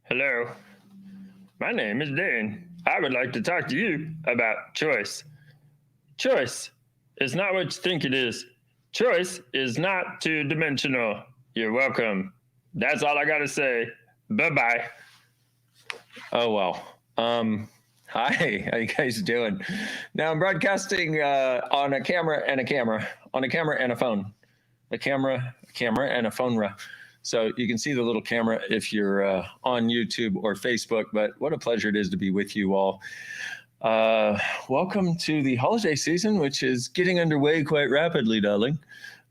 Hello, my name is Dain. I would like to talk to you about choice. Choice is not what you think it is. Choice is not two dimensional. You're welcome. That's all I got to say. Bye bye. Oh, well. Hi, how you guys doing? Now I'm broadcasting on a camera and a camera, on a camera and a phone, a camera and a phone. So you can see the little camera if you're on YouTube or Facebook, but what a pleasure it is to be with you all. Welcome to the holiday season, which is getting underway quite rapidly, darling.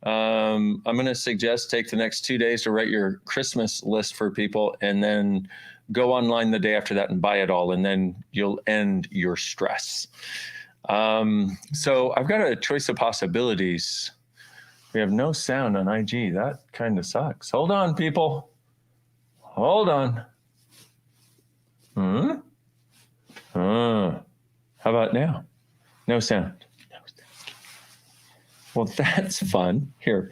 I'm going to suggest take the next 2 days to write your Christmas list for people and then go online the day after that and buy it all, and then you'll end your stress. So I've got a choice of possibilities. We have no sound on IG. That kind of sucks. Hold on, people. Hold on. How about now? No sound. Well, that's fun. Here,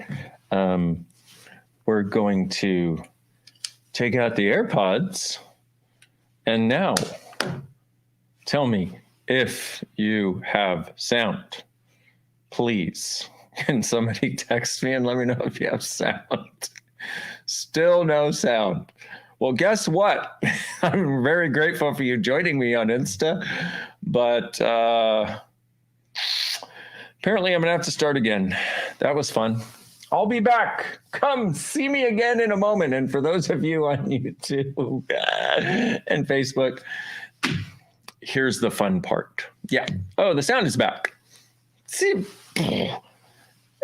we're going to take out the AirPods. And now, tell me if you have sound. Please, can somebody text me and let me know if you have sound? Still no sound. Well, guess what? I'm very grateful for you joining me on Insta, but apparently I'm going to have to start again. That was fun. I'll be back. Come see me again in a moment. And for those of you on YouTube and Facebook, here's the fun part. Yeah. Oh, the sound is back. See,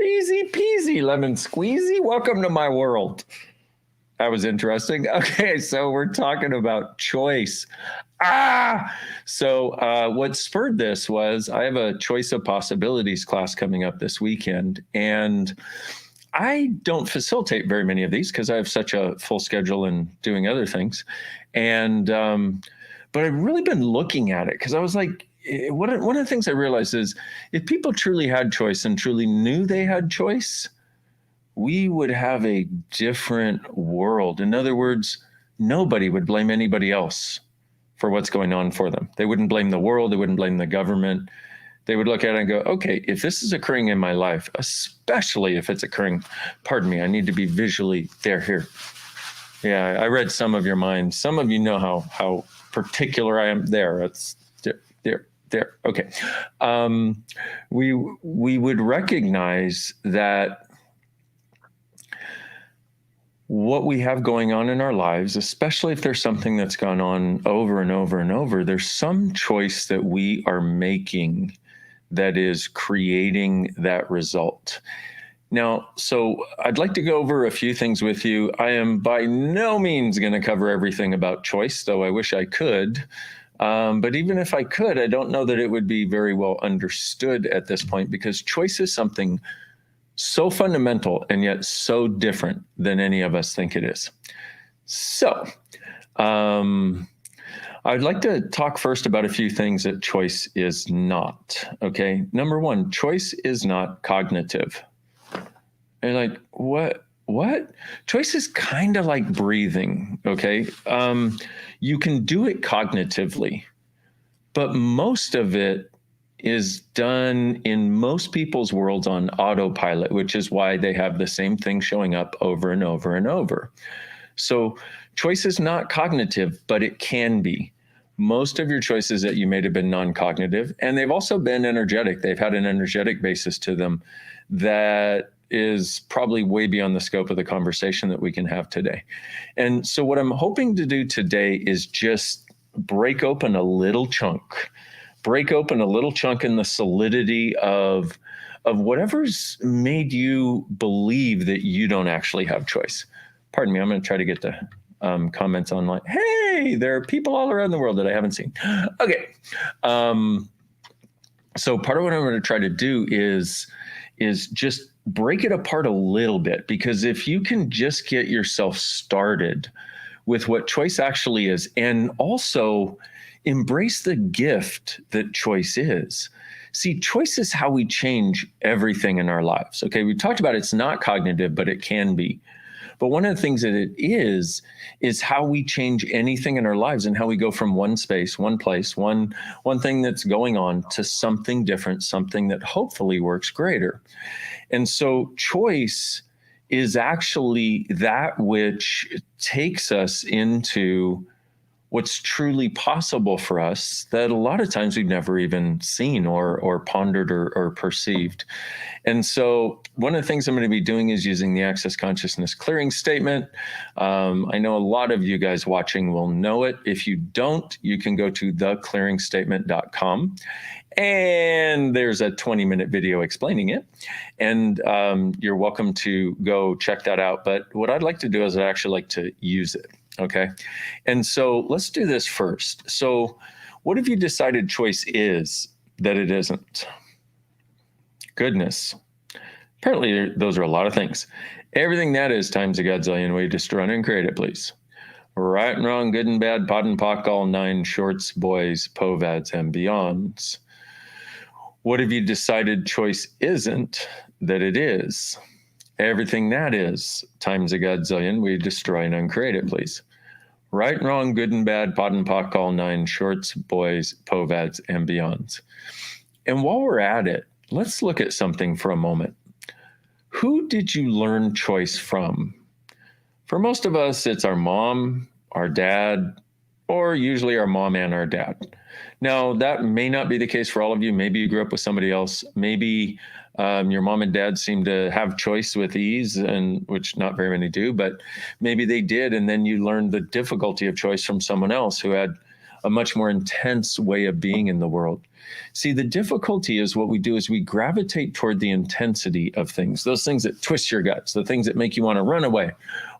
easy peasy, lemon squeezy. Welcome to my world. That was interesting. Okay, so we're talking about choice. So what spurred this was I have a choice of possibilities class coming up this weekend, and I don't facilitate very many of these because I have such a full schedule and doing other things. And but I've really been looking at it because I was like, one of the things I realized is if people truly had choice and truly knew they had choice, we would have a different world. In other words, nobody would blame anybody else for what's going on for them. They wouldn't blame the world. They wouldn't blame the government. They would look at it and go, okay, if this is occurring in my life, especially if it's occurring, pardon me, I need to be visually here. Yeah, I read some of your minds. Some of you know how particular I am there. It's there. Okay. We would recognize that what we have going on in our lives, especially if there's something that's gone on over and over and over, there's some choice that we are making that is creating that result. Now, so I'd like to go over a few things with you. I am by no means going to cover everything about choice, though I wish I could. But even if I could, I don't know that it would be very well understood at this point, because choice is something so fundamental and yet so different than any of us think it is. So I'd like to talk first about a few things that choice is not. Okay. Number one, choice is not cognitive. And like, what? Choice is kind of like breathing. Okay. You can do it cognitively, but most of it is done in most people's worlds on autopilot, which is why they have the same thing showing up over and over and over. So choice is not cognitive, but it can be. Most of your choices that you made have been non-cognitive, and they've also been energetic. They've had an energetic basis to them that is probably way beyond the scope of the conversation that we can have today. And so what I'm hoping to do today is just break open a little chunk in the solidity of whatever's made you believe that you don't actually have choice. Pardon me, I'm going to try to get the comments online. Hey, there are people all around the world that I haven't seen. Okay. So part of what I'm going to try to do is just break it apart a little bit, because if you can just get yourself started with what choice actually is, and also embrace the gift that choice is. See, choice is how we change everything in our lives. Okay, we talked about it's not cognitive, but it can be. But one of the things that it is how we change anything in our lives and how we go from one space, one place, one thing that's going on to something different, something that hopefully works greater. And so choice is actually that which takes us into what's truly possible for us that a lot of times we've never even seen or pondered or perceived. And so one of the things I'm going to be doing is using the Access Consciousness clearing statement. I know a lot of you guys watching will know it. If you don't, you can go to theclearingstatement.com. And there's a 20-minute video explaining it. And you're welcome to go check that out. But what I'd like to do is I'd actually like to use it. Okay. And so let's do this first. So what have you decided choice is that it isn't? Goodness. Apparently those are a lot of things. Everything that is times a godzillion way, destroy and create it, please. Right and wrong, good and bad, pot and pock, all nine, shorts, boys, povads, and beyonds. What have you decided choice isn't that it is? Everything that is times a godzillion, we destroy and uncreate it, please. Right and wrong, good and bad, pot and pock, all nine, shorts, boys, povads, and beyonds. And while we're at it, let's look at something for a moment. Who did you learn choice from? For most of us, it's our mom, our dad, or usually our mom and our dad. Now, that may not be the case for all of you. Maybe you grew up with somebody else. Maybe your mom and dad seem to have choice with ease, and which not very many do, but maybe they did. And then you learned the difficulty of choice from someone else who had a much more intense way of being in the world. See, the difficulty is what we do is we gravitate toward the intensity of things, those things that twist your guts, the things that make you want to run away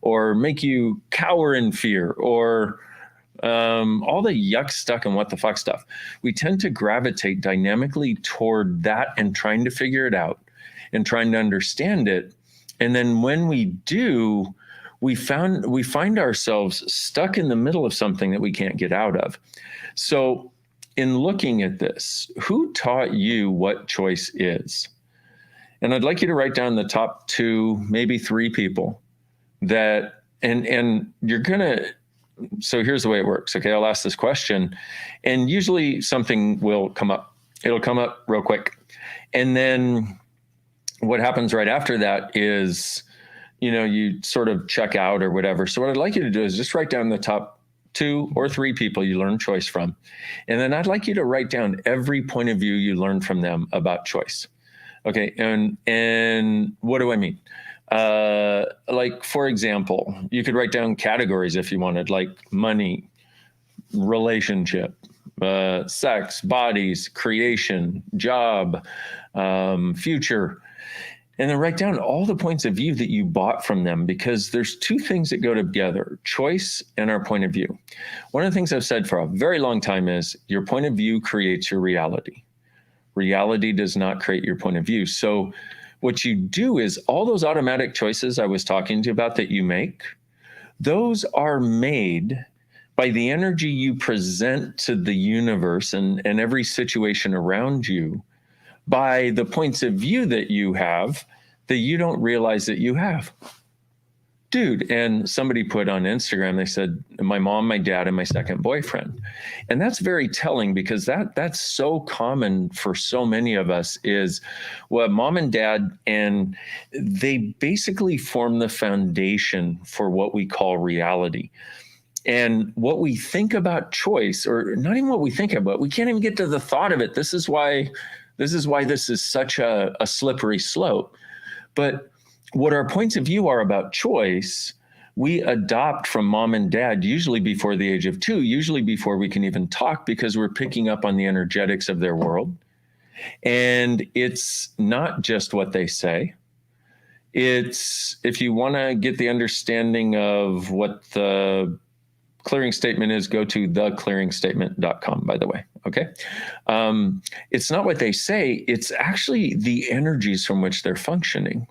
or make you cower in fear, or all the yuck, stuck, and what the fuck stuff. We tend to gravitate dynamically toward that and trying to figure it out and trying to understand it. And then when we do, we find ourselves stuck in the middle of something that we can't get out of. So in looking at this, who taught you what choice is? And I'd like you to write down the top 2, maybe 3 people that, and you're going to, so here's the way it works. Okay, I'll ask this question, and usually something will come up. It'll come up real quick. And then what happens right after that is, you sort of check out or whatever. So what I'd like you to do is just write down the top 2 or 3 people you learned choice from. And then I'd like you to write down every point of view you learned from them about choice. Okay, and what do I mean? Like, for example, you could write down categories if you wanted, like money, relationship, sex, bodies, creation, job, future, and then write down all the points of view that you bought from them, because there's 2 things that go together, choice and our point of view. One of the things I've said for a very long time is your point of view creates your reality. Reality does not create your point of view. So what you do is all those automatic choices I was talking to you about that you make, those are made by the energy you present to the universe and every situation around you, by the points of view that you have that you don't realize that you have. Dude, and somebody put on Instagram, they said, my mom, my dad, and my second boyfriend. And that's very telling, because that's so common for so many of us is, well, mom and dad, and they basically form the foundation for what we call reality. And what we think about choice, or not even what we think about, we can't even get to the thought of it. This is why this is such a slippery slope. But what our points of view are about choice, we adopt from mom and dad, usually before the age of 2, usually before we can even talk, because we're picking up on the energetics of their world. And it's not just what they say. It's, if you want to get the understanding of what the clearing statement is, go to theclearingstatement.com, by the way. Okay. It's not what they say. It's actually the energies from which they're functioning.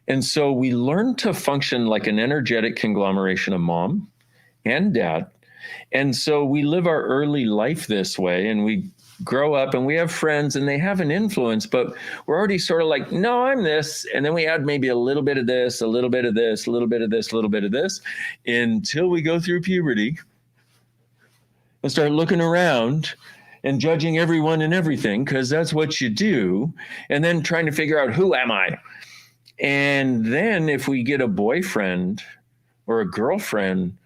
And so we learn to function like an energetic conglomeration of mom and dad. And so we live our early life this way, and we grow up and we have friends and they have an influence, but we're already sort of like, no, I'm this. And then we add maybe a little bit of this, a little bit of this, a little bit of this, a little bit of this, until we go through puberty and start looking around and judging everyone and everything, because that's what you do. And then trying to figure out, who am I? And then if we get a boyfriend or a girlfriend,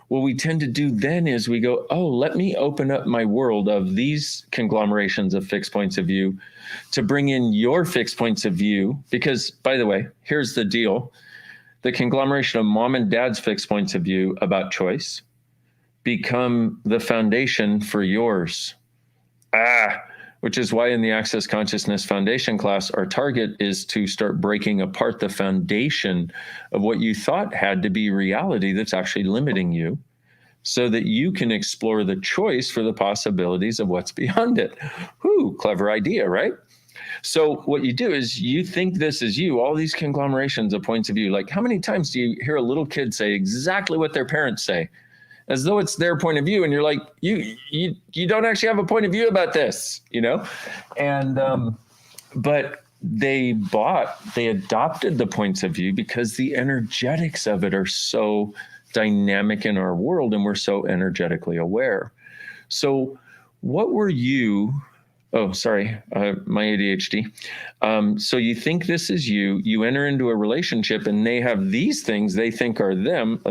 what we tend to do then is we go, oh, let me open up my world of these conglomerations of fixed points of view to bring in your fixed points of view. Because, by the way, here's the deal. The conglomeration of mom and dad's fixed points of view about choice become the foundation for yours. Which is why in the Access Consciousness Foundation class, our target is to start breaking apart the foundation of what you thought had to be reality that's actually limiting you, so that you can explore the choice for the possibilities of what's beyond it. Whew, clever idea, right? So what you do is you think this is you, all these conglomerations of points of view. Like, how many times do you hear a little kid say exactly what their parents say, as though it's their point of view, and you're like, you don't actually have a point of view about this, And but they adopted the points of view because the energetics of it are so dynamic in our world, and we're so energetically aware. So what were you? Oh, sorry, my ADHD. So you think this is you. You enter into a relationship, and they have these things they think are them.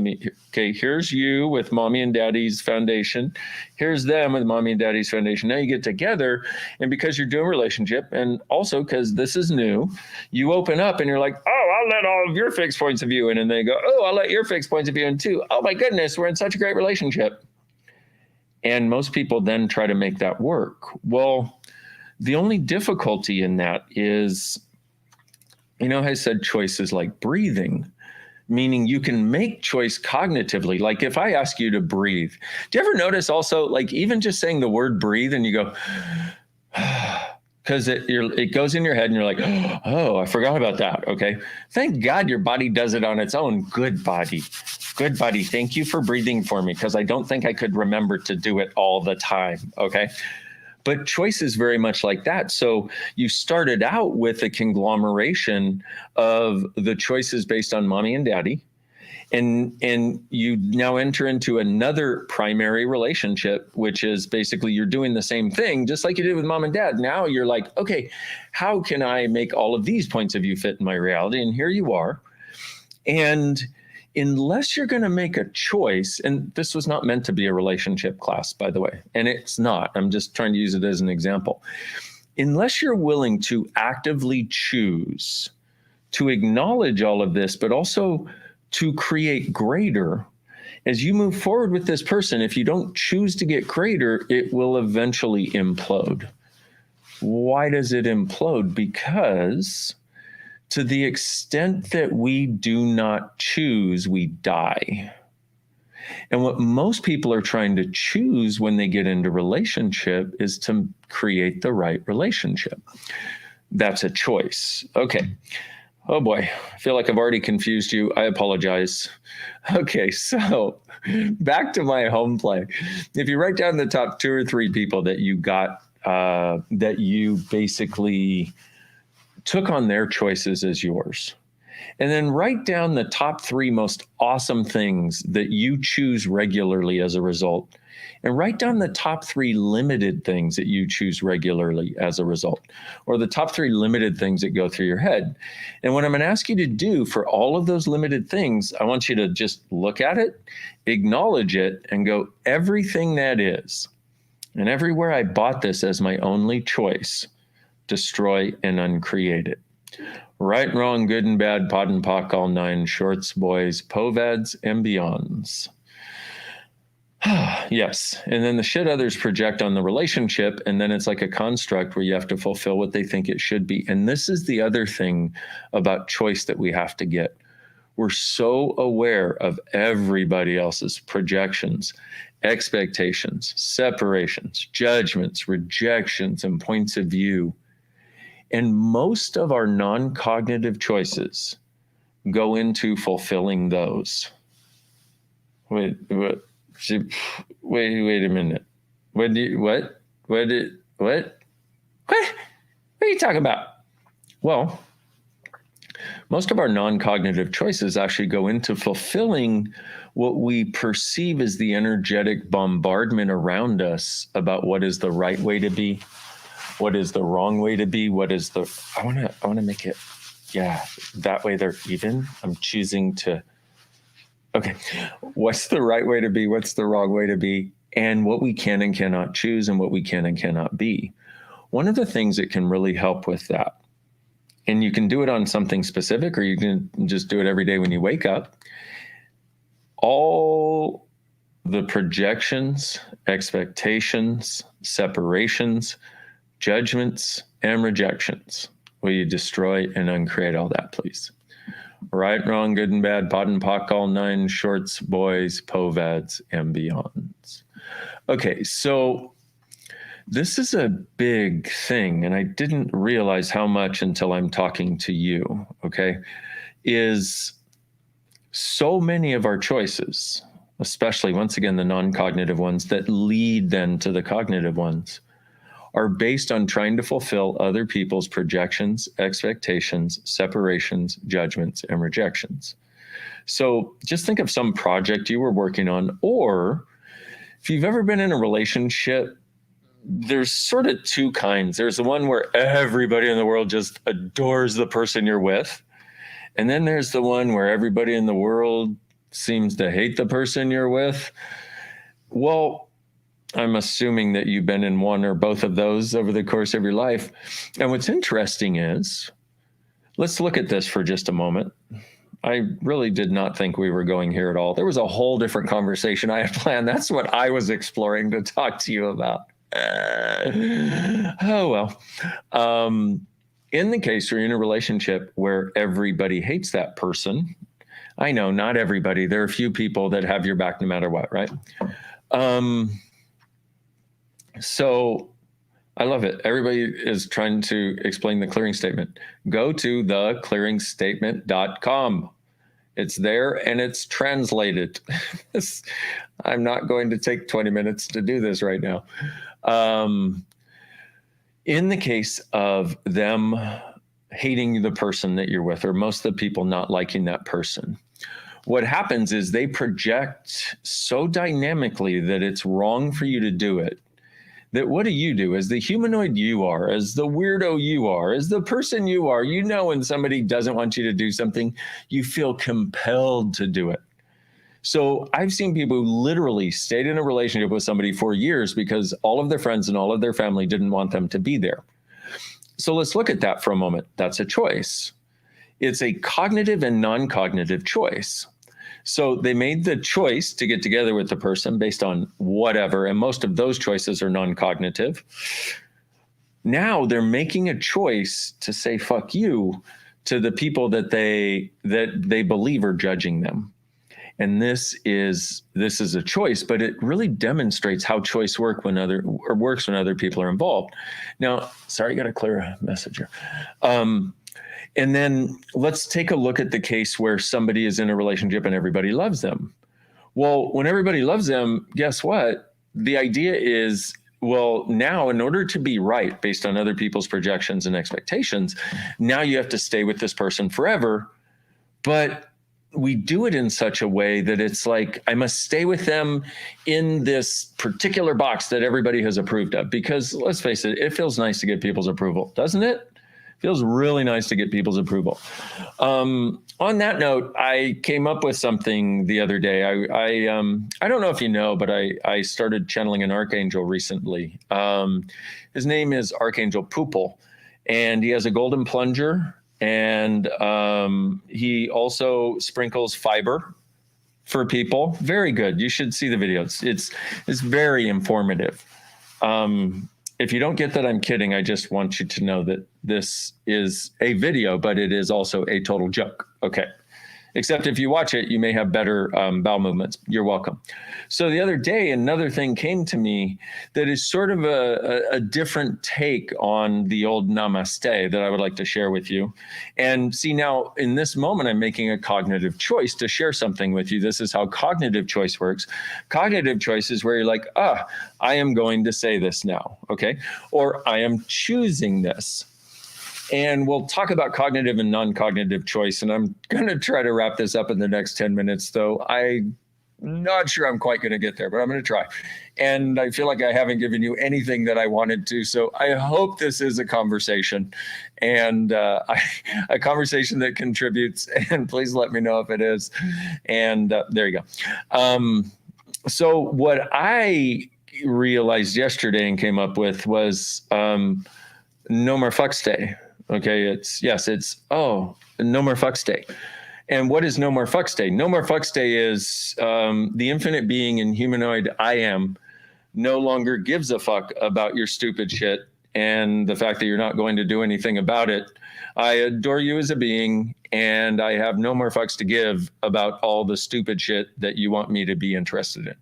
Here's you with mommy and daddy's foundation. Here's them with mommy and daddy's foundation. Now you get together, and because you're doing a relationship, and also because this is new, you open up and you're like, oh, I'll let all of your fixed points of view in. And they go, oh, I'll let your fixed points of view in too. Oh my goodness, we're in such a great relationship. And most people then try to make that work. Well, the only difficulty in that is, I said choice is like breathing, meaning you can make choice cognitively. Like if I ask you to breathe, do you ever notice also, like even just saying the word breathe and you go, because it goes in your head and you're like, oh, I forgot about that. Okay. Thank God your body does it on its own. Good body. Good body. Thank you for breathing for me, because I don't think I could remember to do it all the time. Okay. But choice is very much like that. So you started out with a conglomeration of the choices based on mommy and daddy. And you now enter into another primary relationship, which is basically you're doing the same thing, just like you did with mom and dad. Now you're like, okay, how can I make all of these points of view fit in my reality? And here you are. And unless you're going to make a choice, and this was not meant to be a relationship class, by the way, and it's not, I'm just trying to use it as an example. Unless you're willing to actively choose to acknowledge all of this, but also to create greater, as you move forward with this person, if you don't choose to get greater, it will eventually implode. Why does it implode? Because to the extent that we do not choose, we die. And what most people are trying to choose when they get into relationship is to create the right relationship. That's a choice. Okay. Oh boy, I feel like I've already confused you. I apologize. Okay, so back to my home play. If you write down the top 2 or 3 people that you got, that you basically took on their choices as yours, and then write down the top 3 most awesome things that you choose regularly as a result, and write down the top 3 limited things that you choose regularly as a result, or the top 3 limited things that go through your head. And what I'm going to ask you to do for all of those limited things, I want you to just look at it, acknowledge it, and go, everything that is, and everywhere I bought this as my only choice, destroy and uncreate it. Right, wrong, good and bad, pod and pock, all 9, shorts, boys, povads, and beyonds. Yes. And then the shit others project on the relationship, and then it's like a construct where you have to fulfill what they think it should be. And this is the other thing about choice that we have to get. We're so aware of everybody else's projections, expectations, separations, judgments, rejections, and points of view. And most of our non-cognitive choices go into fulfilling those. Wait a minute. What? What? What are you talking about? Well, most of our non-cognitive choices actually go into fulfilling what we perceive as the energetic bombardment around us about what is the right way to be, what is the wrong way to be, what is the, I want to make it, yeah, that way they're even. I'm choosing to, okay, what's the right way to be, what's the wrong way to be, and what we can and cannot choose and what we can and cannot be. One of the things that can really help with that, and you can do it on something specific, or you can just do it every day when you wake up. All the projections, expectations, separations, judgments, and rejections, will you destroy and uncreate all that, please? Right, wrong, good and bad, pot and pock, all nine shorts, boys, povads, and beyonds. Okay, so this is a big thing, and I didn't realize how much until I'm talking to you, okay, is so many of our choices, especially, once again, the non-cognitive ones that lead then to the cognitive ones, are based on trying to fulfill other people's projections, expectations, separations, judgments, and rejections. So just think of some project you were working on, or if you've ever been in a relationship, there's sort of two kinds. There's the one where everybody in the world just adores the person you're with. And then there's the one where everybody in the world seems to hate the person you're with. Well, I'm assuming that you've been in one or both of those over the course of your life. And what's interesting is, let's look at this for just a moment. I really did not think we were going here at all. There was a whole different conversation I had planned. That's what I was exploring to talk to you about. Oh, well. In the case where you're in a relationship where everybody hates that person, I know not everybody, there are a few people that have your back no matter what, right? So I love it. Everybody is trying to explain the clearing statement. Go to theclearingstatement.com. It's there and it's translated. I'm not going to take 20 minutes to do this right now. In the case of them hating the person that you're with, or most of the people not liking that person, what happens is they project so dynamically that it's wrong for you to do it, that what do? As the humanoid you are, as the weirdo you are, as the person you are, you know when somebody doesn't want you to do something, you feel compelled to do it. So I've seen people who literally stayed in a relationship with somebody for years because all of their friends and all of their family didn't want them to be there. So let's look at that for a moment. That's a choice. It's a cognitive and non-cognitive choice. So they made the choice to get together with the person based on whatever, and most of those choices are non-cognitive. Now they're making a choice to say fuck you to the people that they believe are judging them. And this is a choice, but it really demonstrates how choice works when other people are involved. Now, sorry, I got to clear a message here. And then let's take a look at the case where somebody is in a relationship and everybody loves them. Well, when everybody loves them, guess what? The idea is, well, now in order to be right based on other people's projections and expectations, now you have to stay with this person forever. But we do it in such a way that it's like, I must stay with them in this particular box that everybody has approved of, because let's face it, it feels nice to get people's approval, doesn't it? Feels really nice to get people's approval. On that note, I came up with something the other day. I don't know if you know, but I started channeling an archangel recently. His name is Archangel Pupil, and he has a golden plunger, and he also sprinkles fiber for people. Very good. You should see the video. It's very informative. If you don't get that, I'm kidding. I just want you to know that this is a video, but it is also a total joke. Okay. Except if you watch it, you may have better bowel movements. You're welcome. So the other day, another thing came to me that is sort of a different take on the old namaste that I would like to share with you. And see, now in this moment, I'm making a cognitive choice to share something with you. This is how cognitive choice works. Cognitive choice is where you're like, I am going to say this now, okay? Or I am choosing this. And we'll talk about cognitive and non-cognitive choice. And I'm going to try to wrap this up in the next 10 minutes, though I'm not sure I'm quite going to get there, but I'm going to try. And I feel like I haven't given you anything that I wanted to. So I hope this is a conversation and a conversation that contributes. And please let me know if it is. And there you go. So what I realized yesterday and came up with was no more fucks day. Okay, it's no more fucks day. And what is no more fucks day? No more fucks day is the infinite being and humanoid I am no longer gives a fuck about your stupid shit and the fact that you're not going to do anything about it. I adore you as a being, and I have no more fucks to give about all the stupid shit that you want me to be interested in.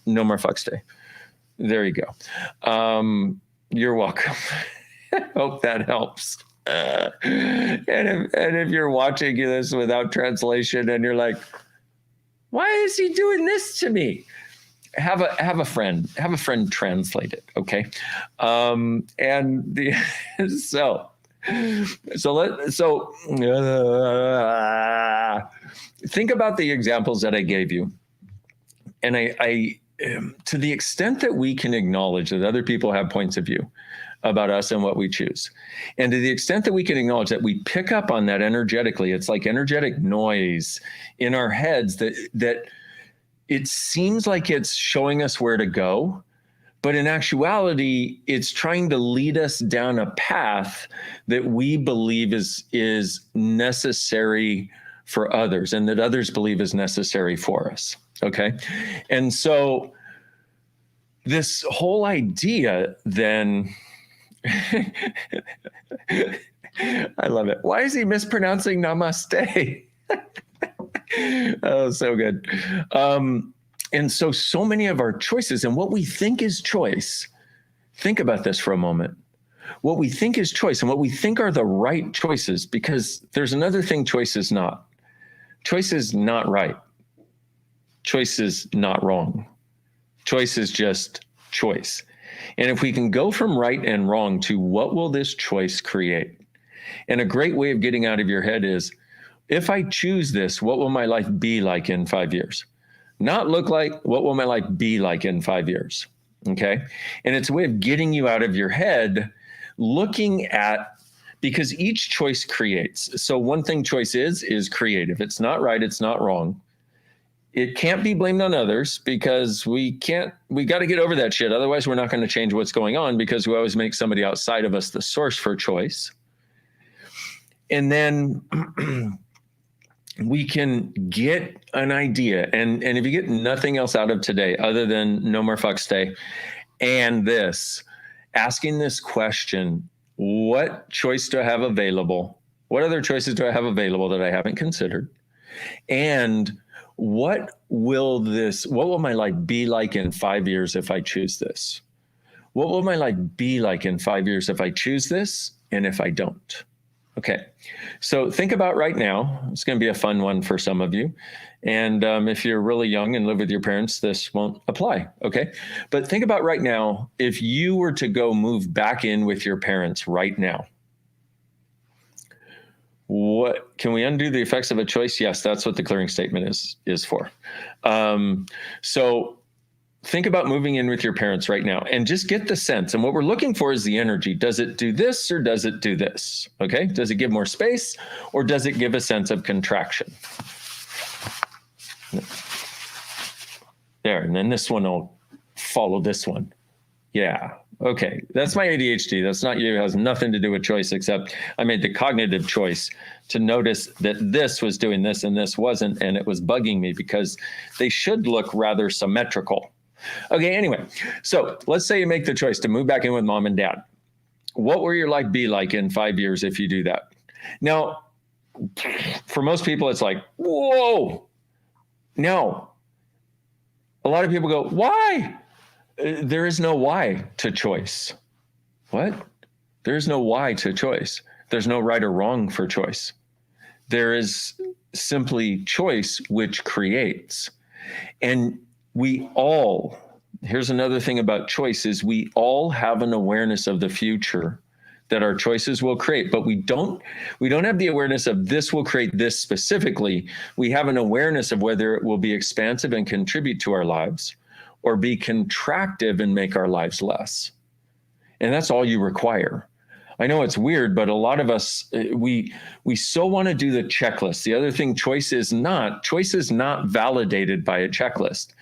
No more fucks day. There you go. You're welcome. Hope that helps. And if you're watching this without translation and you're like, why is he doing this to me? Have a friend translate it, okay? Think about the examples that I gave you, and I to the extent that we can acknowledge that other people have points of view about us and what we choose. And to the extent that we can acknowledge that we pick up on that energetically, it's like energetic noise in our heads that it seems like it's showing us where to go, but in actuality, it's trying to lead us down a path that we believe is necessary for others and that others believe is necessary for us, okay? And so this whole idea then, I love it. Why is he mispronouncing namaste? Oh, so good. And so many of our choices and what we think is choice, think about this for a moment. What we think is choice and what we think are the right choices, because there's another thing choice is not. Choice is not right. Choice is not wrong. Choice is just choice. And if we can go from right and wrong to what will this choice create? And a great way of getting out of your head is, if I choose this, what will my life be like in 5 years? Not look like, what will my life be like in 5 years? Okay. And it's a way of getting you out of your head, looking at, because each choice creates. So one thing choice is creative. It's not right. It's not wrong. It can't be blamed on others because we got to get over that shit. Otherwise, we're not going to change what's going on because we always make somebody outside of us the source for choice. And then we can get an idea. And if you get nothing else out of today other than no more fucks day and this, asking this question, what choice do I have available? What other choices do I have available that I haven't considered? And what will my life be like in 5 years if I choose this? What will my life be like in 5 years if I choose this and if I don't? Okay, so think about right now. It's going to be a fun one for some of you. And if you're really young and live with your parents, this won't apply, okay? But think about right now, if you were to go move back in with your parents right now, what can we undo the effects of a choice? Yes, that's what the clearing statement is for. So think about moving in with your parents right now and just get the sense. And what we're looking for is the energy. Does it do this or does it do this? Okay. Does it give more space or does it give a sense of contraction? There. And then this one will follow this one. Yeah. Okay. That's my ADHD. That's not you. It has nothing to do with choice, except I made the cognitive choice to notice that this was doing this and this wasn't. And it was bugging me because they should look rather symmetrical. Okay. Anyway, so let's say you make the choice to move back in with mom and dad. What will your life be like in 5 years if you do that? Now, for most people, it's like, whoa. No. A lot of people go, why? There is no why to choice. What? There's no why to choice. There's no right or wrong for choice. There is simply choice, which creates. And we all, here's another thing about choice, is we all have an awareness of the future that our choices will create, but we don't have the awareness of this will create this specifically. We have an awareness of whether it will be expansive and contribute to our lives or be contractive and make our lives less. And that's all you require. I know it's weird, but a lot of us, we so want to do the checklist. The other thing, choice is not validated by a checklist.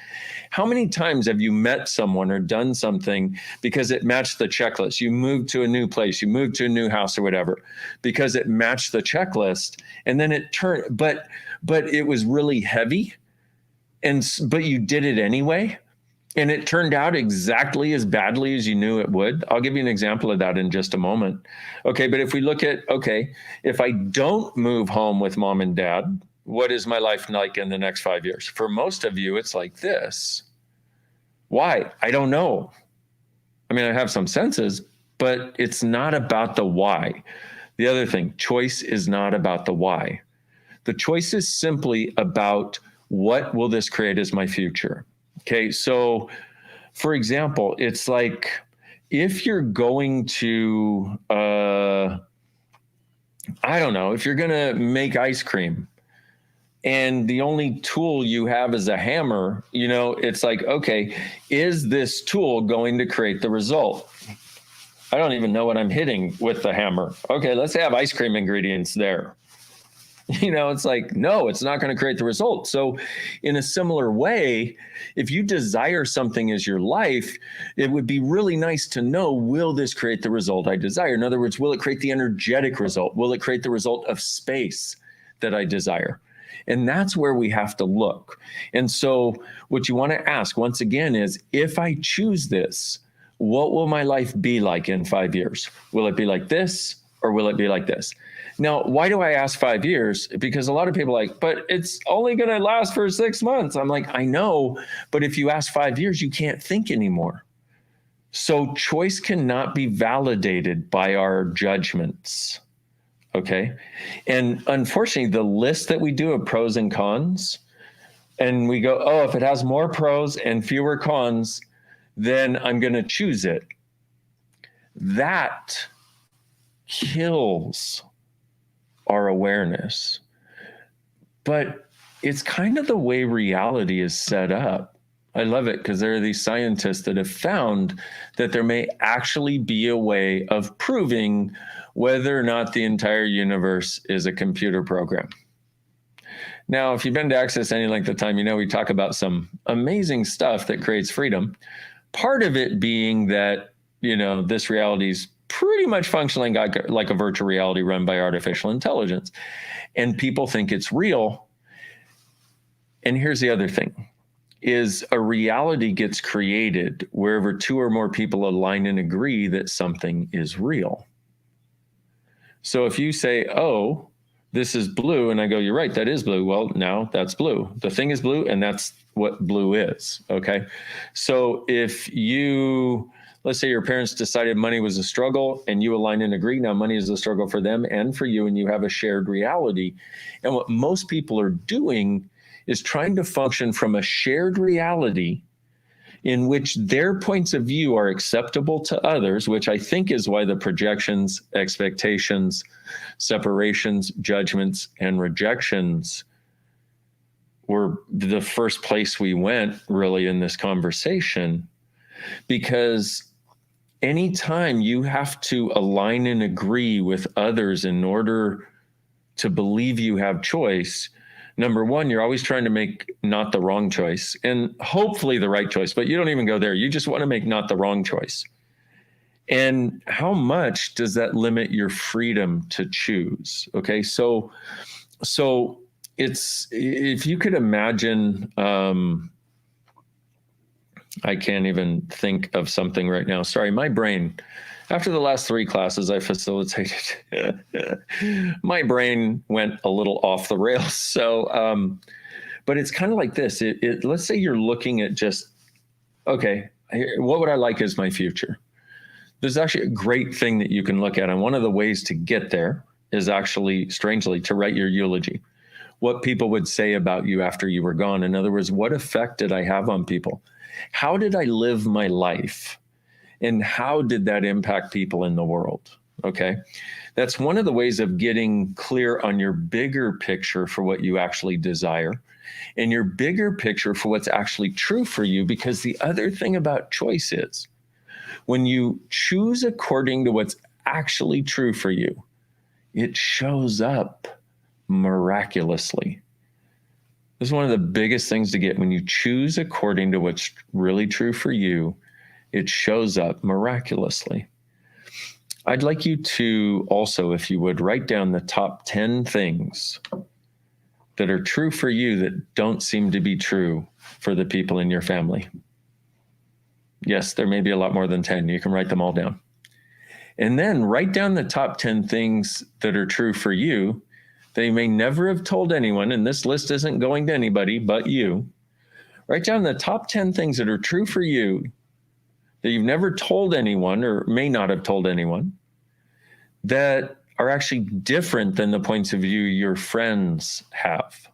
How many times have you met someone or done something because it matched the checklist? You moved to a new place, you moved to a new house or whatever, because it matched the checklist, and then it turned, but it was really heavy, but you did it anyway. And it turned out exactly as badly as you knew it would. I'll give you an example of that in just a moment. Okay, but if we look at, okay, if I don't move home with mom and dad, what is my life like in the next 5 years? For most of you, it's like this. Why? I don't know. I mean, I have some senses, but it's not about the why. The other thing, choice is not about the why. The choice is simply about what will this create as my future? Okay, so for example, it's like if you're going to, I don't know, if you're going to make ice cream and the only tool you have is a hammer, it's like, okay, is this tool going to create the result? I don't even know what I'm hitting with the hammer. Okay, let's have ice cream ingredients there. It's like, no, it's not going to create the result. So in a similar way, if you desire something as your life, it would be really nice to know, will this create the result I desire? In other words, will it create the energetic result? Will it create the result of space that I desire? And that's where we have to look. And so what you want to ask once again is, if I choose this, what will my life be like in 5 years? Will it be like this or will it be like this? Now, why do I ask 5 years? Because a lot of people are like, but it's only going to last for 6 months. I'm like, I know, but if you ask 5 years, you can't think anymore. So choice cannot be validated by our judgments. Okay. And unfortunately, the list that we do of pros and cons, and we go, oh, if it has more pros and fewer cons, then I'm going to choose it. That kills our awareness. But it's kind of the way reality is set up. I love it because there are these scientists that have found that there may actually be a way of proving whether or not the entire universe is a computer program. Now, if you've been to Access any length of time, we talk about some amazing stuff that creates freedom. Part of it being that, this reality is pretty much functioning like a virtual reality run by artificial intelligence. And people think it's real. And here's the other thing, is a reality gets created wherever two or more people align and agree that something is real. So if you say, oh, this is blue, and I go, you're right, that is blue. Well, now that's blue. The thing is blue, and that's what blue is, okay? So if let's say your parents decided money was a struggle and you align and agree, now money is a struggle for them and for you, and you have a shared reality. And what most people are doing is trying to function from a shared reality in which their points of view are acceptable to others, which I think is why the projections, expectations, separations, judgments, and rejections were the first place we went really in this conversation. Because anytime you have to align and agree with others in order to believe you have choice, number one, you're always trying to make not the wrong choice and hopefully the right choice, but you don't even go there. You just want to make not the wrong choice. And how much does that limit your freedom to choose? Okay, so it's, if you could imagine, I can't even think of something right now. Sorry, my brain After the last 3 classes I facilitated, my brain went a little off the rails. So, but it's kind of like this. Let's say you're looking at just, okay, what would I like as my future? There's actually a great thing that you can look at. And one of the ways to get there is actually, strangely, to write your eulogy. What people would say about you after you were gone. In other words, what effect did I have on people? How did I live my life? And how did that impact people in the world? Okay. That's one of the ways of getting clear on your bigger picture for what you actually desire and your bigger picture for what's actually true for you. Because the other thing about choice is when you choose according to what's actually true for you, it shows up miraculously. This is one of the biggest things to get. When you choose according to what's really true for you, it shows up miraculously. I'd like you to also, if you would, write down the top 10 things that are true for you that don't seem to be true for the people in your family. Yes, there may be a lot more than 10. You can write them all down. And then write down the top 10 things that are true for you that you may never have told anyone, and this list isn't going to anybody but you. Write down the top 10 things that are true for you that you've never told anyone or may not have told anyone that are actually different than the points of view your friends have.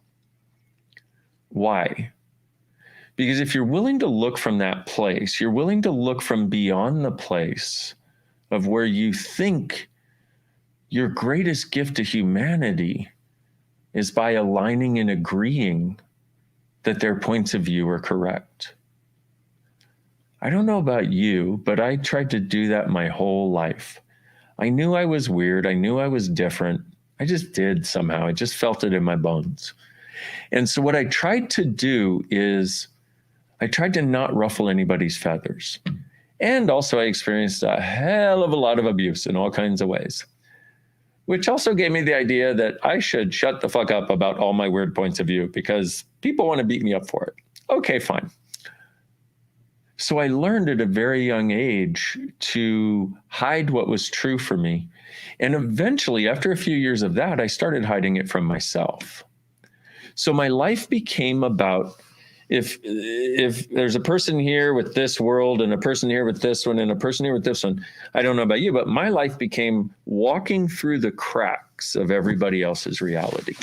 Why? Because if you're willing to look from that place, you're willing to look from beyond the place of where you think your greatest gift to humanity is by aligning and agreeing that their points of view are correct. I don't know about you, but I tried to do that my whole life. I knew I was weird. I knew I was different. I just did somehow. I just felt it in my bones. And so what I tried to do is I tried to not ruffle anybody's feathers. And also I experienced a hell of a lot of abuse in all kinds of ways, which also gave me the idea that I should shut the fuck up about all my weird points of view because people want to beat me up for it. Okay, fine. So I learned at a very young age to hide what was true for me. And eventually, after a few years of that, I started hiding it from myself. So my life became about if there's a person here with this world and a person here with this one and a person here with this one, I don't know about you, but my life became walking through the cracks of everybody else's reality.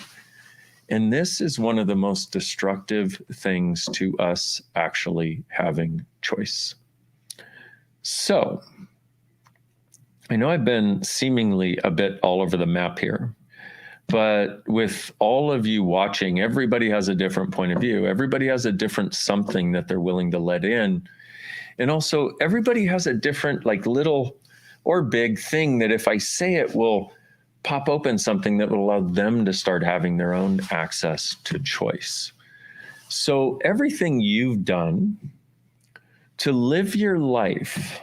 And this is one of the most destructive things to us actually having choice. So I know I've been seemingly a bit all over the map here, but with all of you watching, everybody has a different point of view. Everybody has a different something that they're willing to let in. And also everybody has a different like little or big thing that if I say it will pop open something that will allow them to start having their own access to choice. So everything you've done to live your life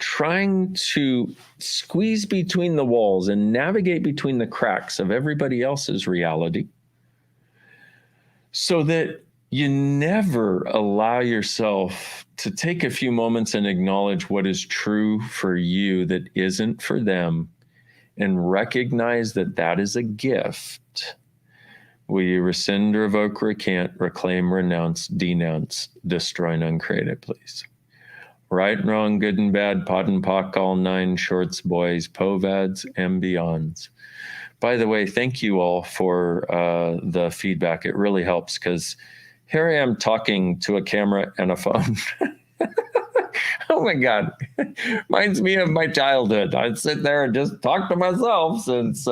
trying to squeeze between the walls and navigate between the cracks of everybody else's reality so that you never allow yourself to take a few moments and acknowledge what is true for you that isn't for them and recognize that that is a gift. Will you rescind, revoke, recant, reclaim, renounce, denounce, destroy, and uncreate it, please? Right and wrong, good and bad, pot and pock, all nine, shorts, boys, povads, and beyonds. By the way, thank you all for the feedback. It really helps because here I am talking to a camera and a phone. Oh my God. Reminds me of my childhood. I'd sit there and just talk to myself since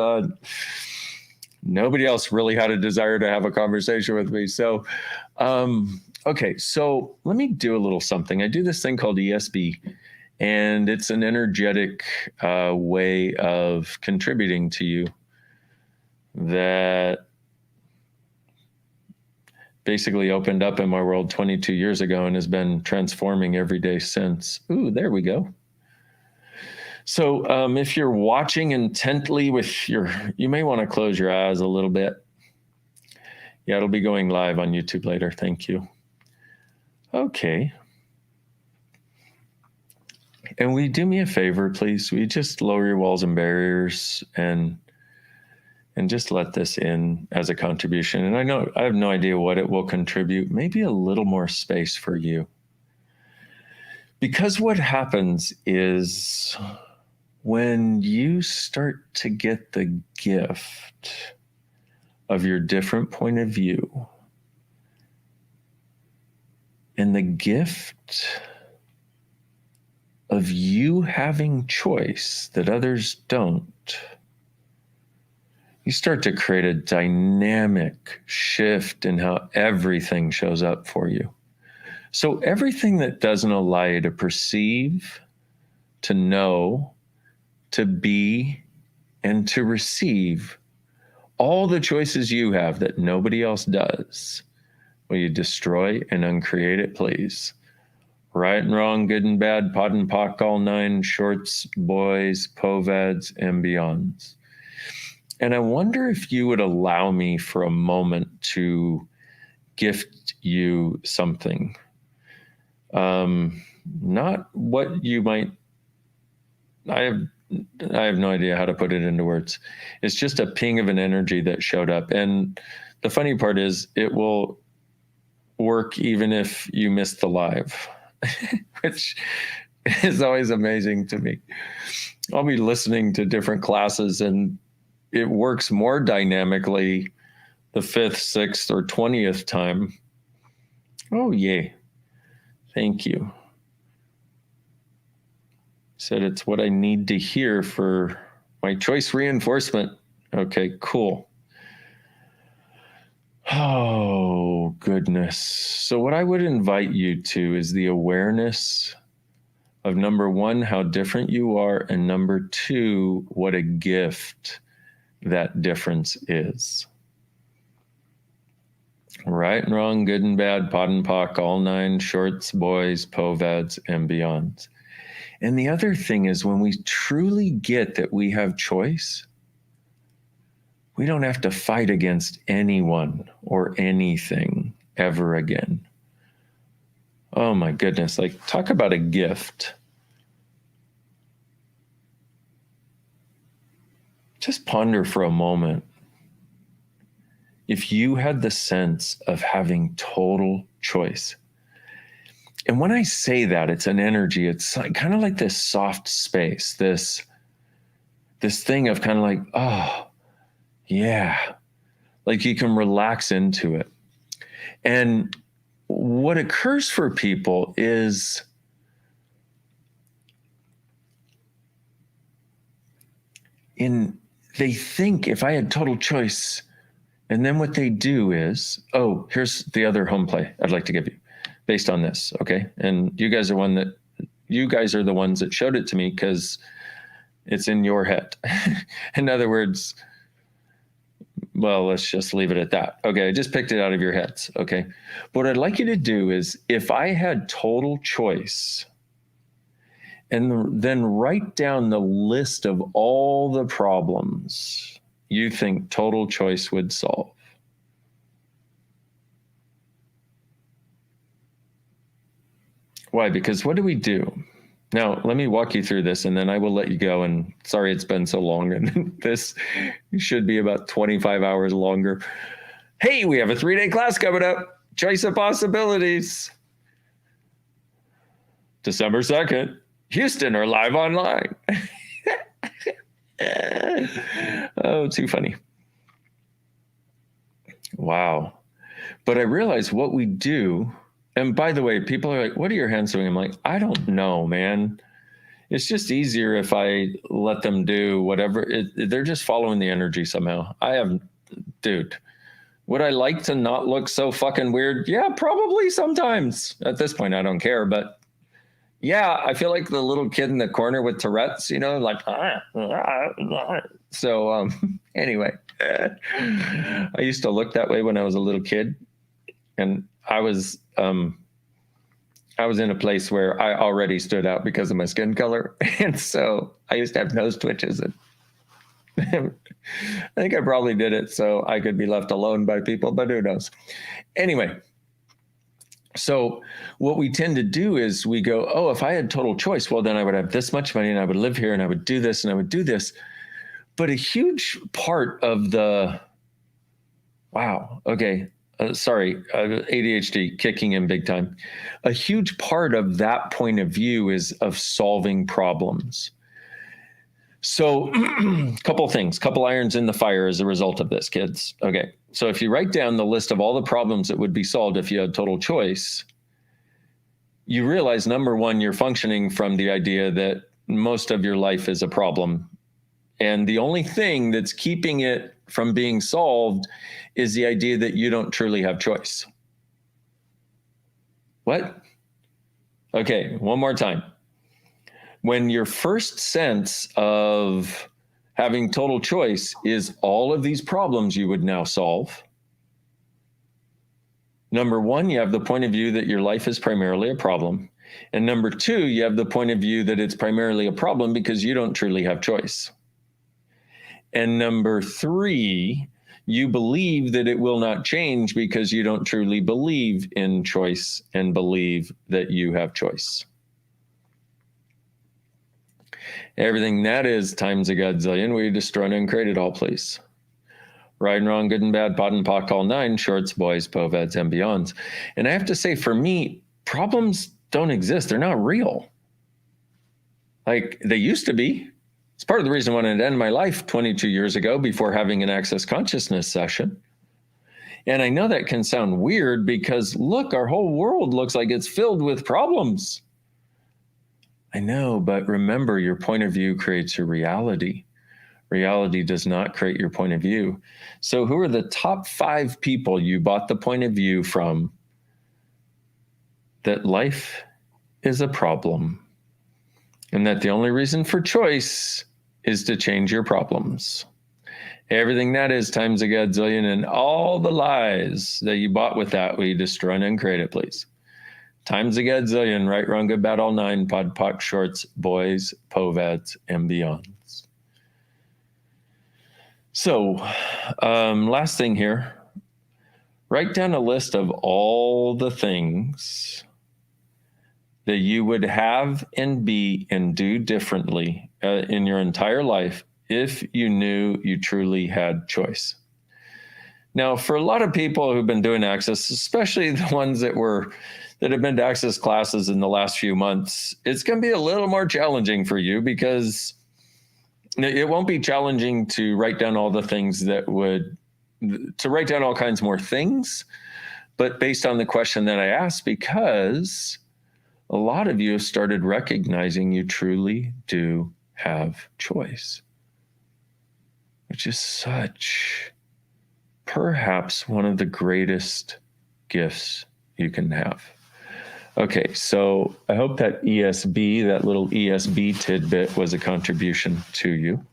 nobody else really had a desire to have a conversation with me. So, okay, so let me do a little something. I do this thing called ESB, and it's an energetic way of contributing to you that basically opened up in my world 22 years ago and has been transforming every day since. Ooh, there we go. So if you're watching intently with you may want to close your eyes a little bit. Yeah, it'll be going live on YouTube later. Thank you. Okay. And will you do me a favor, please? Will you just lower your walls and barriers and just let this in as a contribution? And I have no idea what it will contribute. Maybe a little more space for you. Because what happens is when you start to get the gift of your different point of view and the gift of you having choice that others don't, you start to create a dynamic shift in how everything shows up for you. So everything that doesn't allow you to perceive, to know, to be, and to receive all the choices you have that nobody else does, will you destroy and uncreate it, please? Right and wrong, good and bad, pot and pock, all nine, shorts, boys, povads, and beyonds. And I wonder if you would allow me for a moment to gift you something. Not what you might, I have no idea how to put it into words. It's just a ping of an energy that showed up. And the funny part is it will work even if you miss the live, which is always amazing to me. I'll be listening to different classes and it works more dynamically the 5th, 6th, or 20th time. Oh, yay. Thank you. Said it's what I need to hear for my choice reinforcement. Okay, cool. Oh, goodness. So what I would invite you to is the awareness of, number one, how different you are, and number two, what a gift that difference is. Right and wrong, good and bad, pot and pock, all nine, shorts, boys, povads, and beyonds. And the other thing is, when we truly get that we have choice, we don't have to fight against anyone or anything ever again. Oh my goodness, like, talk about a gift. Just ponder for a moment. If you had the sense of having total choice, and when I say that, it's an energy, it's like, kind of like this soft space, this thing of kind of like, oh, yeah, like you can relax into it. And what occurs for people is they think, if I had total choice, and then what they do is, oh, here's the other home play I'd like to give you based on this, okay? And you guys are the ones that showed it to me because it's in your head. In other words, well, let's just leave it at that. Okay, I just picked it out of your heads, okay? What I'd like you to do is, if I had total choice, and then write down the list of all the problems you think total choice would solve. Why? Because what do we do? Now, let me walk you through this and then I will let you go. And sorry, it's been so long, and this should be about 25 hours longer. Hey, we have a 3-day class coming up. Choice of possibilities. December 2nd, Houston are live online. Oh, too funny. Wow. But I realize what we do, and by the way, people are like, what are your hands doing? I'm like, I don't know, man. It's just easier if I let them do whatever. They're just following the energy somehow. Dude, would I like to not look so fucking weird? Yeah, probably sometimes. At this point, I don't care, but yeah, I feel like the little kid in the corner with Tourette's, like, so anyway, I used to look that way when I was a little kid, and I was in a place where I already stood out because of my skin color, and so I used to have nose twitches, and I think I probably did it so I could be left alone by people, but who knows? Anyway, So what we tend to do is we go, oh, if I had total choice, well, then I would have this much money and I would live here and I would do this and I would do this. But a huge part of the, ADHD kicking in big time. A huge part of that point of view is of solving problems. So couple irons in the fire as a result of this, kids. Okay. So if you write down the list of all the problems that would be solved if you had total choice, you realize, number one, you're functioning from the idea that most of your life is a problem. And the only thing that's keeping it from being solved is the idea that you don't truly have choice. What? Okay, one more time. When your first sense of having total choice is all of these problems you would now solve, number one, you have the point of view that your life is primarily a problem. And number two, you have the point of view that it's primarily a problem because you don't truly have choice. And number three, you believe that it will not change because you don't truly believe in choice and believe that you have choice. Everything that is times a godzillion, we destroyed and created all, please. Right and wrong, good and bad, pot and pock, all nine, shorts, boys, poveds, and beyonds. And I have to say, for me, problems don't exist. They're not real. Like they used to be. It's part of the reason I wanted to end my life 22 years ago before having an access consciousness session. And I know that can sound weird because look, our whole world looks like it's filled with problems. I know, but remember, your point of view creates your reality. Reality does not create your point of view. So who are the top 5 people you bought the point of view from that life is a problem and that the only reason for choice is to change your problems? Everything that is times a godzillion, and all the lies that you bought with that, we destroy and uncreate it, please. Times a godzillion, right, wrong, good, bad, all nine, pod, poc, shorts, boys, poveds, and beyonds. So, last thing here, write down a list of all the things that you would have and be and do differently in your entire life if you knew you truly had choice. Now, for a lot of people who've been doing Access, especially the ones that have been to Access classes in the last few months, it's going to be a little more challenging for you because it won't be challenging to write down all the things to write down all kinds more things, but based on the question that I asked, because a lot of you have started recognizing you truly do have choice, which is perhaps one of the greatest gifts you can have. Okay, so I hope that that little ESB tidbit was a contribution to you.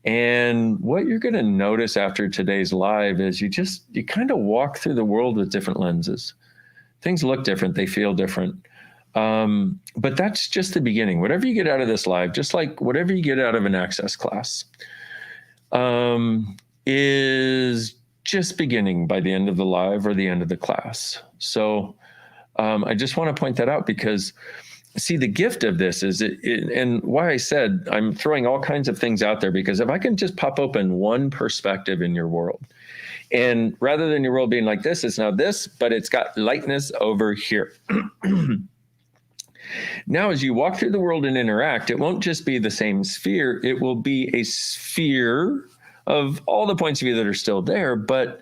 And what you're going to notice after today's live is you kind of walk through the world with different lenses. Things look different, they feel different. But that's just the beginning. Whatever you get out of this live, just like whatever you get out of an Access class, is just beginning by the end of the live or the end of the class. So I just want to point that out because, see, the gift of this is and why I said I'm throwing all kinds of things out there, because if I can just pop open one perspective in your world, and rather than your world being like this, it's now this, but it's got lightness over here. Now, as you walk through the world and interact, it won't just be the same sphere. It will be a sphere of all the points of view that are still there, but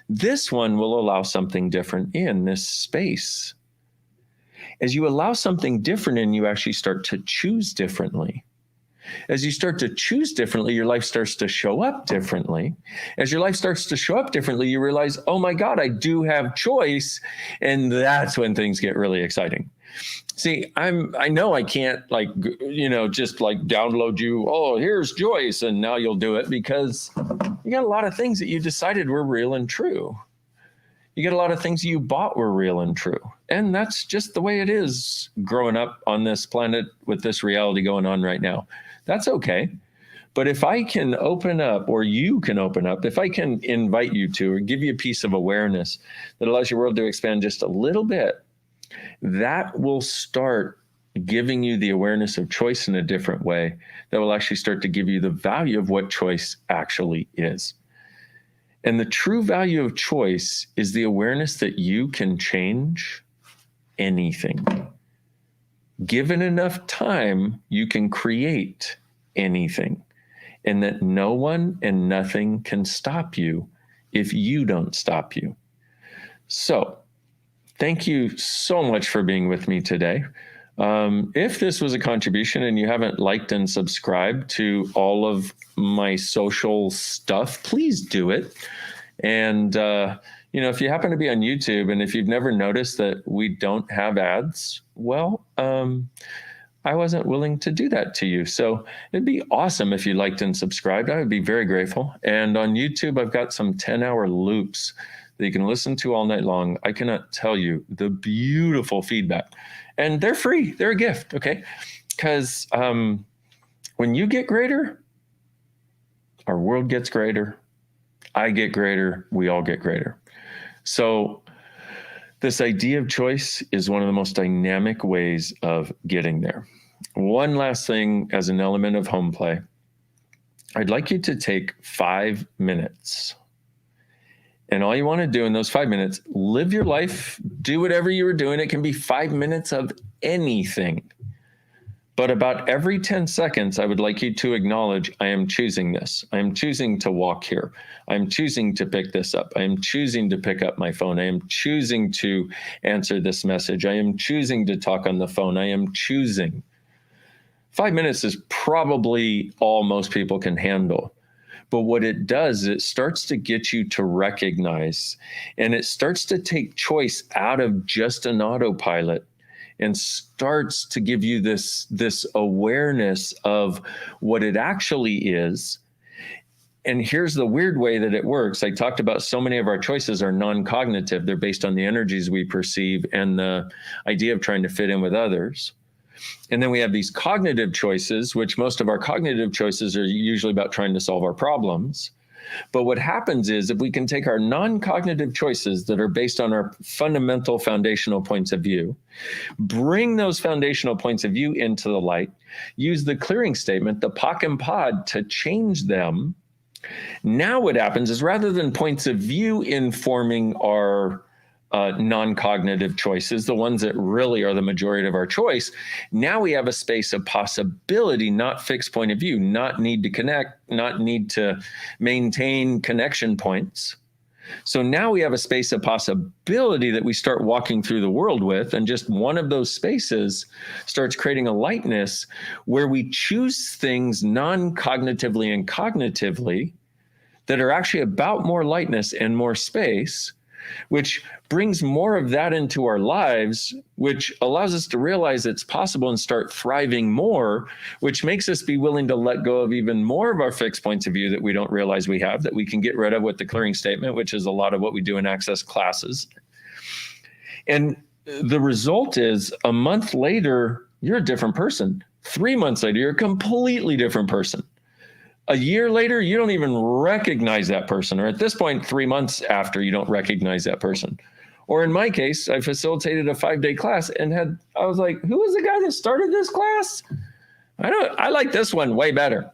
this one will allow something different in this space. As you allow something different in, you actually start to choose differently. As you start to choose differently, your life starts to show up differently. As your life starts to show up differently, you realize, oh my God, I do have choice. And that's when things get really exciting. See, I know I can't just download you, oh, here's Joyce, and now you'll do it, because you got a lot of things that you decided were real and true. You get a lot of things you bought were real and true. And that's just the way it is growing up on this planet with this reality going on right now. That's okay. But if I can open up, or you can open up, if I can invite you to, or give you a piece of awareness that allows your world to expand just a little bit, that will start giving you the awareness of choice in a different way that will actually start to give you the value of what choice actually is. And the true value of choice is the awareness that you can change anything. Given enough time, you can create anything, and that no one and nothing can stop you if you don't stop you. So, thank you so much for being with me today. If this was a contribution and you haven't liked and subscribed to all of my social stuff, please do it. And, if you happen to be on YouTube and if you've never noticed that we don't have ads, well, I wasn't willing to do that to you. So it'd be awesome if you liked and subscribed. I would be very grateful. And on YouTube, I've got some 10-hour loops that you can listen to all night long. I cannot tell you the beautiful feedback. And they're free. They're a gift, okay? Because when you get greater, our world gets greater. I get greater. We all get greater. So this idea of choice is one of the most dynamic ways of getting there. One last thing as an element of home play, I'd like you to take 5 minutes. And all you want to do in those 5 minutes, live your life, do whatever you were doing. It can be 5 minutes of anything. But about every 10 seconds, I would like you to acknowledge, I am choosing this. I am choosing to walk here. I am choosing to pick this up. I am choosing to pick up my phone. I am choosing to answer this message. I am choosing to talk on the phone. I am choosing. 5 minutes is probably all most people can handle. But what it does, it starts to get you to recognize, and it starts to take choice out of just an autopilot and starts to give you this awareness of what it actually is. And here's the weird way that it works. I talked about so many of our choices are non-cognitive. They're based on the energies we perceive and the idea of trying to fit in with others. And then we have these cognitive choices, which most of our cognitive choices are usually about trying to solve our problems. But what happens is if we can take our non-cognitive choices that are based on our fundamental foundational points of view, bring those foundational points of view into the light, use the clearing statement, the POC and POD, to change them. Now what happens is rather than points of view informing our non-cognitive choices, the ones that really are the majority of our choice, now we have a space of possibility, not fixed point of view, not need to connect, not need to maintain connection points. So now we have a space of possibility that we start walking through the world with, and just one of those spaces starts creating a lightness where we choose things non-cognitively and cognitively that are actually about more lightness and more space, which brings more of that into our lives, which allows us to realize it's possible and start thriving more, which makes us be willing to let go of even more of our fixed points of view that we don't realize we have, that we can get rid of with the clearing statement, which is a lot of what we do in Access classes. And the result is a month later, you're a different person. 3 months later, you're a completely different person. A year later, you don't even recognize that person. Or at this point, 3 months after, you don't recognize that person. Or in my case, I facilitated a 5-day class and I was like, who was the guy that started this class? I like this one way better.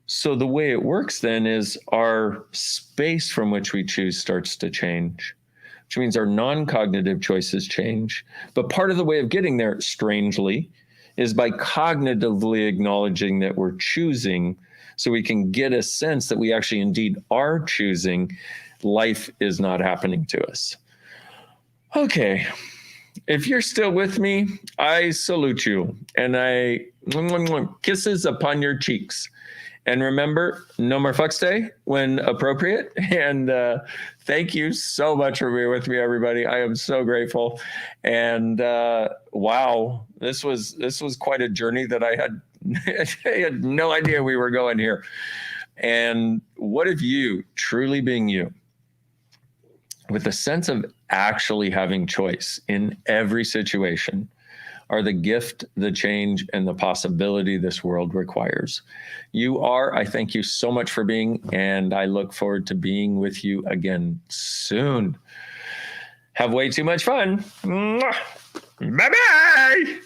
So the way it works then is our space from which we choose starts to change, which means our non-cognitive choices change. But part of the way of getting there, strangely, is by cognitively acknowledging that we're choosing, so we can get a sense that we actually indeed are choosing. Life is not happening to us. Okay, if you're still with me, I salute you, and I kisses upon your cheeks. And remember, no more fucks day when appropriate. And thank you so much for being with me, everybody. I am so grateful. And wow, this was quite a journey that I had no idea we were going here. And what if you, truly being you, with a sense of actually having choice in every situation, are the gift, the change, and the possibility this world requires. You are. I thank you so much for being, and I look forward to being with you again soon. Have way too much fun. Bye bye.